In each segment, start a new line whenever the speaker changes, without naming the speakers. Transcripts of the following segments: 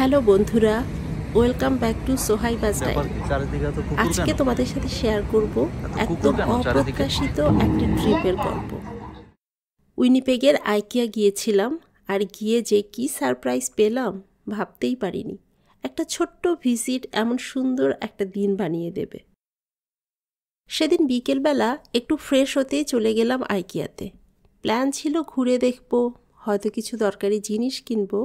Hello বন্ধুরা, welcome back to সোহাইবাজ diary. আজকে তোমাদের সাথে শেয়ার করব একদম অপ্রত্যাশিত একটা ট্রিপের গল্প। উইনিপেগের আইকিয়া গিয়েছিলাম, আর গিয়ে যে কি সারপ্রাইজ পেলাম ভাবতেই পারিনি। একটা ছোট্ট ভিজিট এমন সুন্দর একটা দিন বানিয়ে দেবে। সেদিন বিকেলবেলা একটু ফ্রেশ হতেই চলে গেলাম আইকিয়াতে। প্ল্যান ছিল ঘুরে দেখব, হয়তো কিছু দরকারি জিনিস কিনবো।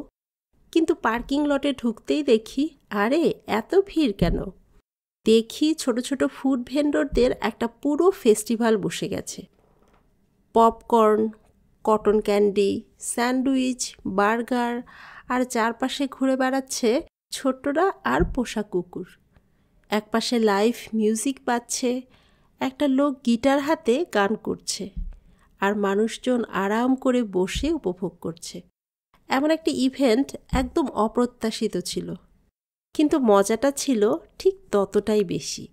কিন্তু পার্কিং লটে ঢুকতেই দেখি, আরে এত ভিড় কেন? দেখি ছোট ছোট ফুড ভেন্ডরদের একটা পুরো ফেস্টিভ্যাল বসে গেছে। Popcorn, cotton candy, sandwich, burger, আর চারপাশে ঘুরে বেড়াচ্ছে ছোট্টরা আর পোষা কুকুর। একপাশে লাইভ মিউজিক বাজছে, একটা লোক গিটার হাতে গান করছে, আর মানুষজন আরাম করে বসে উপভোগ করছে। এমন একটা ইভেন্ট একদম অপ্রত্যাশিত ছিল, কিন্তু মজাটা ছিল ঠিক ততটাই বেশি।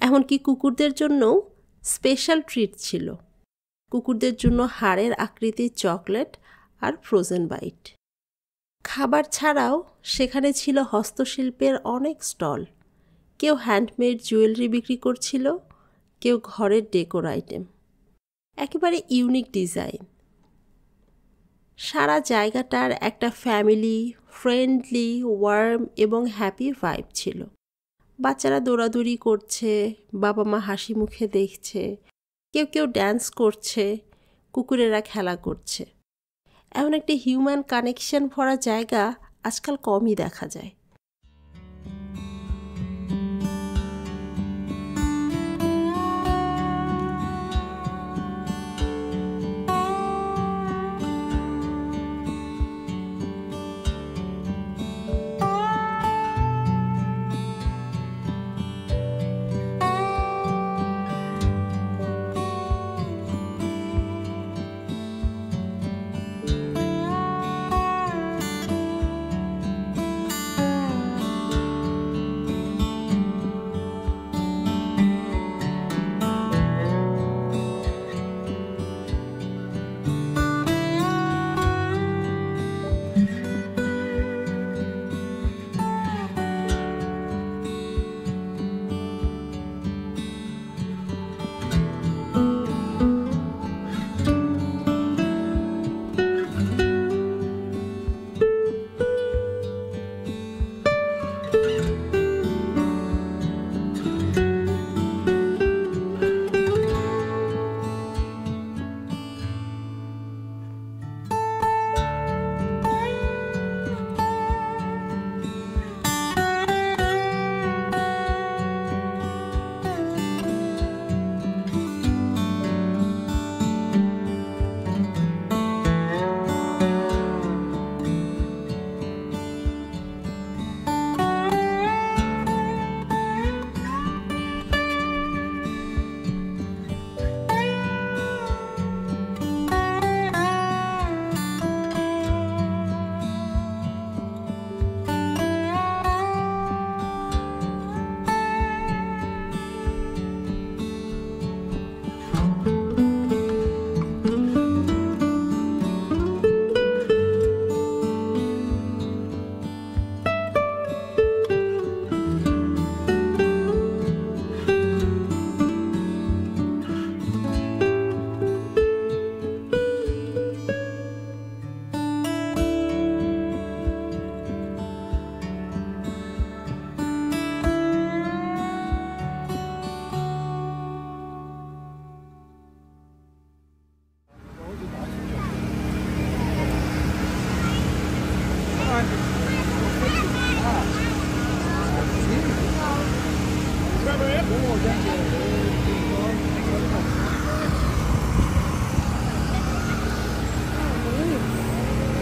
এমনকি কুকুরদের জন্যও স্পেশাল ট্রিট ছিল। কুকুরদের জন্য হাড়ের আকৃতির চকলেট আর ফ্রোজেন বাইট। খাবার ছাড়াও সেখানে ছিল হস্তশিল্পের অনেক স্টল। কেউ হ্যান্ডমেড জুয়েলারি বিক্রি করছিল, কেউ ঘরের ডেকোর আইটেম, একেবারে ইউনিক ডিজাইন। সারা জায়গাটার একটা ফ্যামিলি ফ্রেন্ডলি, ওয়ার্ম এবং হ্যাপি ভাইব ছিল। বাচ্চারা দৌড়াদৌড়ি করছে, বাবা মা হাসি মুখে দেখছে, কেউ কেউ ড্যান্স করছে, কুকুরেরা খেলা করছে। এমন একটা হিউম্যান কানেকশন ভরা জায়গা আজকাল কমই দেখা যায়।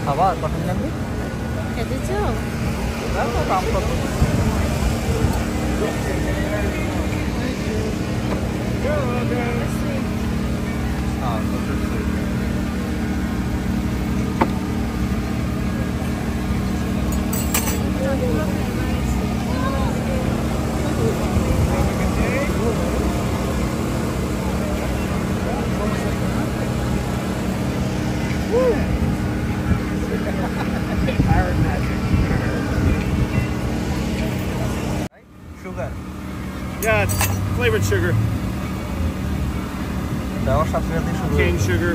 খাবার কটন ক্যান্ডি
খেতেছো?
দাম কত? Sugar.
Yeah, it's flavored sugar.
দেওয়ার সাথে সাথে শুরু
Cane sugar.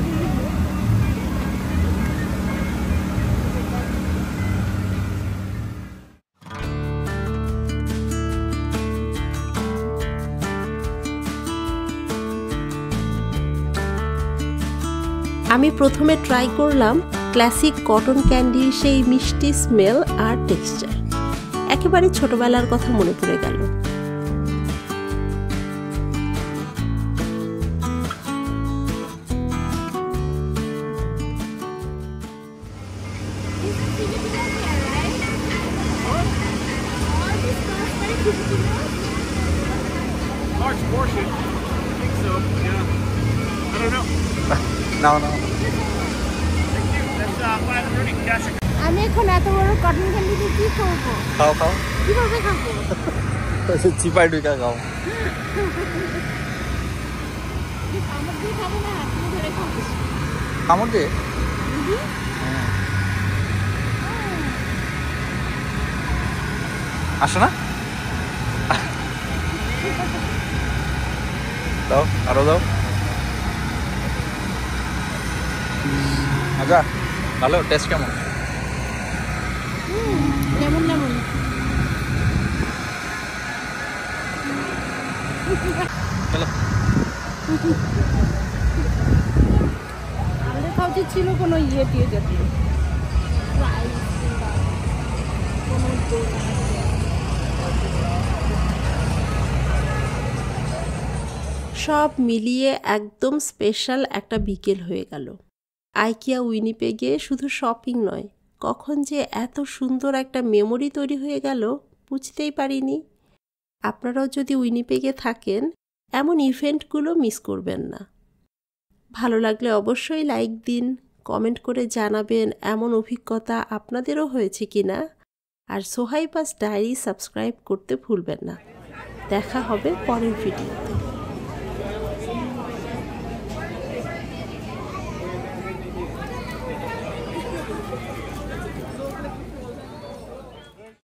আমি প্রথমে ট্রাই করলাম ক্লাসিক কটন ক্যান্ডির সেই মিষ্টি স্মেল আর টেক্সচার। একেবারে ছোটবেলার কথা মনে পড়ে গেল।
Large portion. I think so. Yeah. I don't know.
Now now
Thank you. That's 500 cash.
আমি এখন এত বড় কটন ক্যান্ডি দিয়ে কি খাবো?
খাও খাও
কিভাবে খাবো?
চিপাই ডুইকা খাও
আমার দিয়ে খাবো না, হাত দিয়ে ধরে খাবো।
কামড় দিয়ে আসো না দাও আরো দাও আচ্ছা ভালো টেস্ট কেমন
লেমন লেমন।
চলো
আমাদের খাওয়া উচিত ছিল কোনো ইয়ে দিয়ে জাতীয় রাইস কিংবা কোনো
সব মিলিয়ে একদম স্পেশাল একটা বিকেল হয়ে গেল। আইকিয়া উইনিপেগে শুধু শপিং নয়, কখন যে এত সুন্দর একটা মেমোরি তৈরি হয়ে গেল বুঝতেই পারিনি। আপনারাও যদি উইনিপেগে থাকেন এমন ইভেন্টগুলো মিস করবেন না। ভালো লাগলে অবশ্যই লাইক দিন, কমেন্ট করে জানাবেন এমন অভিজ্ঞতা আপনাদেরও হয়েছে কিনা। আর সোহাইবাস ডায়েরি সাবস্ক্রাইব করতে ভুলবেন না। দেখা হবে পরের ভিডিও।